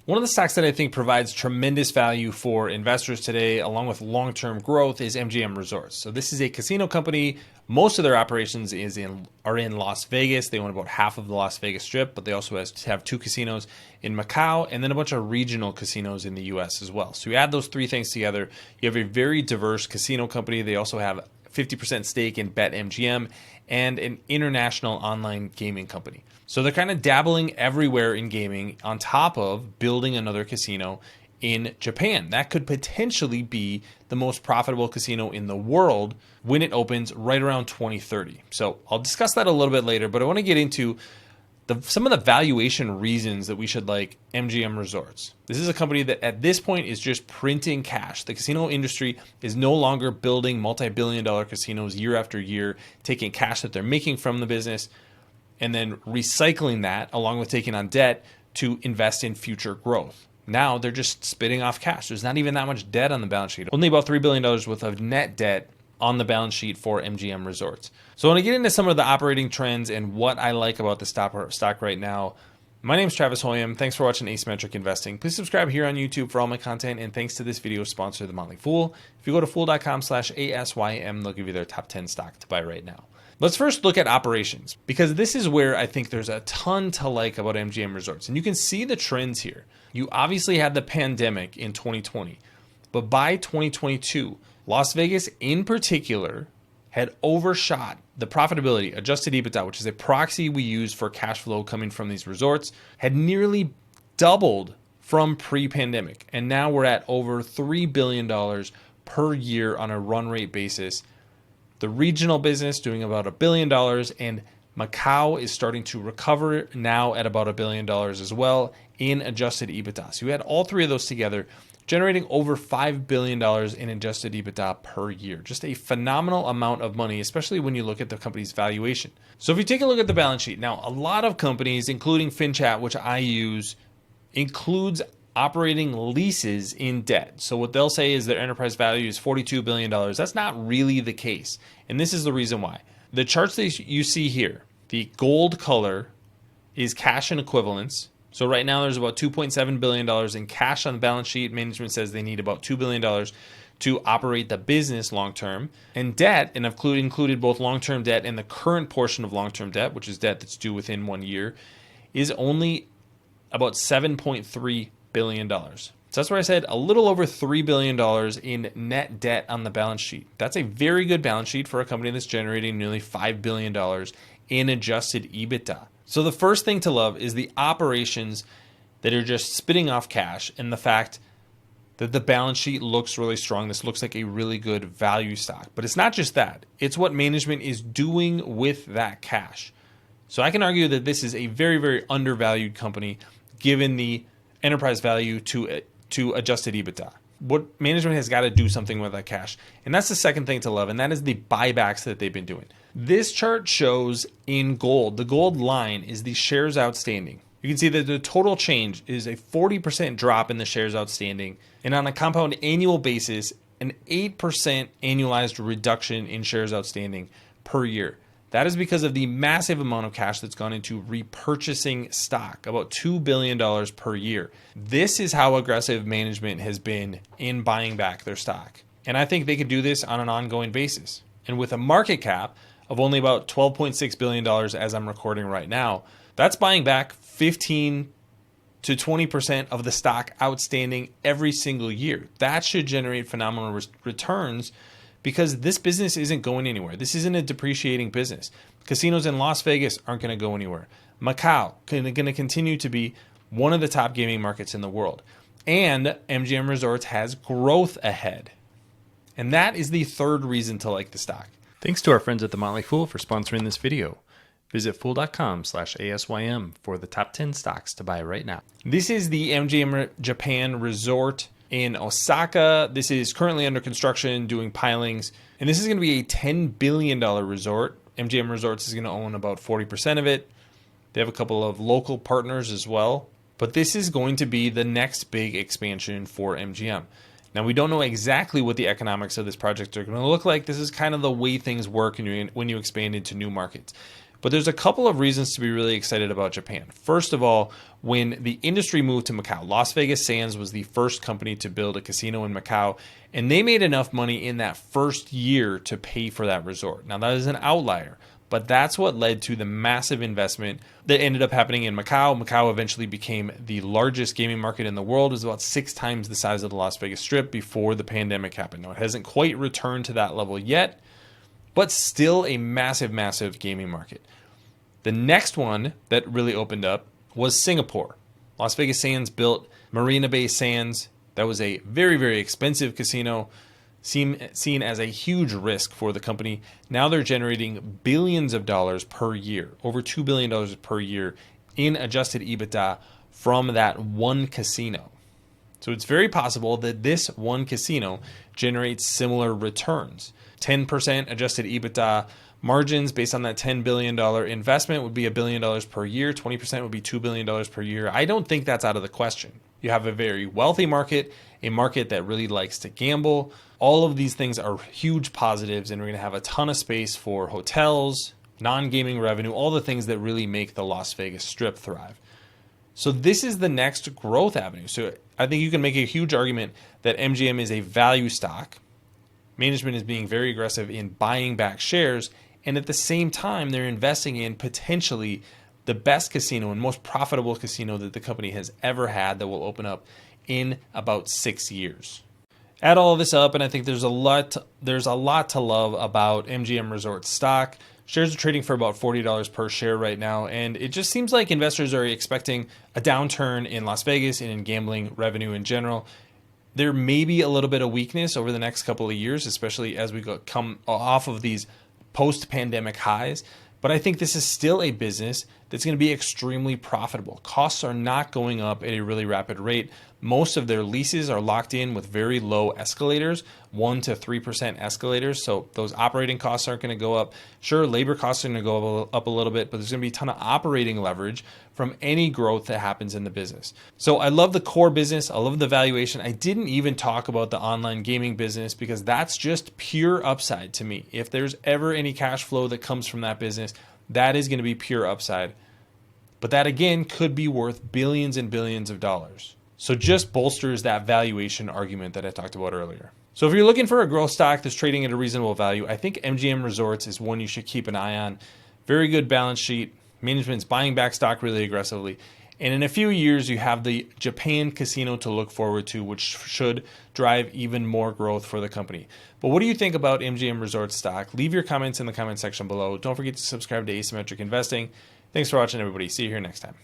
One of the stocks that I think provides tremendous value for investors today, along with long-term growth, is MGM Resorts. So this is a casino company. Most of their operations are in Las Vegas. They own about half of the Las Vegas Strip, but they also have 2 casinos in Macao and then a bunch of regional casinos in the US as well. So you add those 3 things together, you have a very diverse casino company. They also have 50% stake in BetMGM and an international online gaming company. So they're kind of dabbling everywhere in gaming on top of building another casino in Japan. That could potentially be the most profitable casino in the world when it opens right around 2030. So I'll discuss that a little bit later, but I want to get into some of the valuation reasons that we should like MGM Resorts. This is a company that at this point is just printing cash. The casino industry is no longer building multi-billion-dollar casinos year after year, taking cash that they're making from the business and then recycling that along with taking on debt to invest in future growth. Now they're just spitting off cash. There's not even that much debt on the balance sheet. Only about $3 billion worth of net debt on the balance sheet for MGM Resorts. So I want to get into some of the operating trends and what I like about the stock right now. My name is Travis Hoium. Thanks for watching Asymmetric Investing. Please subscribe here on YouTube for all my content, and thanks to this video sponsor, The Motley Fool. If you go to fool.com/ASYM, they'll give you their top 10 stock to buy right now. Let's first look at operations, because this is where I think there's a ton to like about MGM Resorts. And you can see the trends here. You obviously had the pandemic in 2020, but by 2022, Las Vegas in particular had overshot the profitability. Adjusted EBITDA, which is a proxy we use for cash flow coming from these resorts, had nearly doubled from pre-pandemic. And now we're at over $3 billion per year on a run rate basis. The regional business doing about $1 billion, and Macao is starting to recover now at about $1 billion as well in adjusted EBITDA. So you had all 3 of those together, generating over $5 billion in adjusted EBITDA per year. Just a phenomenal amount of money, especially when you look at the company's valuation. So if you take a look at the balance sheet, now a lot of companies, including FinChat, which I use, includes operating leases in debt. So what they'll say is their enterprise value is $42 billion. That's not really the case. And this is the reason why. The charts that you see here, the gold color is cash and equivalents. So right now there's about $2.7 billion in cash on the balance sheet. Management says they need about $2 billion to operate the business long-term. And debt, and I've included both long-term debt and the current portion of long-term debt, which is debt that's due within 1 year, is only about $7.3 billion. So that's where I said a little over $3 billion in net debt on the balance sheet. That's a very good balance sheet for a company that's generating nearly $5 billion in adjusted EBITDA. So the first thing to love is the operations that are just spitting off cash, and the fact that the balance sheet looks really strong. This looks like a really good value stock. But it's not just that. It's what management is doing with that cash. So I can argue that this is a very, very undervalued company given the enterprise value to adjusted EBITDA. What management has got to do something with that cash. And that's the second thing to love, and that is the buybacks that they've been doing. This chart shows in gold, the gold line is the shares outstanding. You can see that the total change is a 40% drop in the shares outstanding, and on a compound annual basis, an 8% annualized reduction in shares outstanding per year. That is because of the massive amount of cash that's gone into repurchasing stock, about $2 billion per year. This is how aggressive management has been in buying back their stock. And I think they could do this on an ongoing basis. And with a market cap of only about $12.6 billion as I'm recording right now, that's buying back 15 to 20% of the stock outstanding every single year. That should generate phenomenal returns, because this business isn't going anywhere. This isn't a depreciating business. Casinos in Las Vegas aren't going to go anywhere. Macau going to continue to be one of the top gaming markets in the world. And MGM Resorts has growth ahead. And that is the third reason to like the stock. Thanks to our friends at The Motley Fool for sponsoring this video. Visit fool.com/ASYM for the top 10 stocks to buy right now. This is the MGM Japan Resort in Osaka. This is currently under construction, doing pilings, and this is going to be a $10 billion resort. MGM Resorts is going to own about 40% of it. They have a couple of local partners as well, but this is going to be the next big expansion for MGM. Now, we don't know exactly what the economics of this project are going to look like. This is kind of the way things work when you expand into new markets. But there's a couple of reasons to be really excited about Japan. First of all, when the industry moved to Macau, Las Vegas Sands was the first company to build a casino in Macau, and they made enough money in that first year to pay for that resort. Now, that is an outlier, but that's what led to the massive investment that ended up happening in Macau. Macau eventually became the largest gaming market in the world. It was about 6 times the size of the Las Vegas Strip before the pandemic happened. Now, it hasn't quite returned to that level yet, but still a massive, massive gaming market. The next one that really opened up was Singapore. Las Vegas Sands built Marina Bay Sands. That was a very, very expensive casino, seen as a huge risk for the company. Now they're generating billions of dollars per year, over $2 billion per year in adjusted EBITDA from that one casino. So it's very possible that this one casino generates similar returns. 10% adjusted EBITDA margins based on that $10 billion investment would be $1 billion per year. 20% would be $2 billion per year. I don't think that's out of the question. You have a very wealthy market, a market that really likes to gamble. All of these things are huge positives, and we're going to have a ton of space for hotels, non-gaming revenue, all the things that really make the Las Vegas Strip thrive. So this is the next growth avenue. So I think you can make a huge argument that MGM is a value stock. Management is being very aggressive in buying back shares, and at the same time, they're investing in potentially the best casino and most profitable casino that the company has ever had that will open up in about 6 years. Add all of this up, and I think there's a lot to love about MGM Resorts stock. Shares are trading for about $40 per share right now, and it just seems like investors are expecting a downturn in Las Vegas and in gambling revenue in general. There may be a little bit of weakness over the next couple of years, especially as we come off of these post-pandemic highs. But I think this is still a business that's going to be extremely profitable. Costs are not going up at a really rapid rate. Most of their leases are locked in with very low escalators, 1 to 3% escalators. So those operating costs aren't going to go up. Sure, labor costs are going to go up a little bit, but there's going to be a ton of operating leverage from any growth that happens in the business. So I love the core business. I love the valuation. I didn't even talk about the online gaming business because that's just pure upside to me. If there's ever any cash flow that comes from that business, that is going to be pure upside. But that again could be worth billions and billions of dollars. So just bolsters that valuation argument that I talked about earlier. So if you're looking for a growth stock that's trading at a reasonable value, I think MGM Resorts is one you should keep an eye on. Very good balance sheet. Management's buying back stock really aggressively. And in a few years, you have the Japan casino to look forward to, which should drive even more growth for the company. But what do you think about MGM Resorts stock? Leave your comments in the comment section below. Don't forget to subscribe to Asymmetric Investing. Thanks for watching, everybody. See you here next time.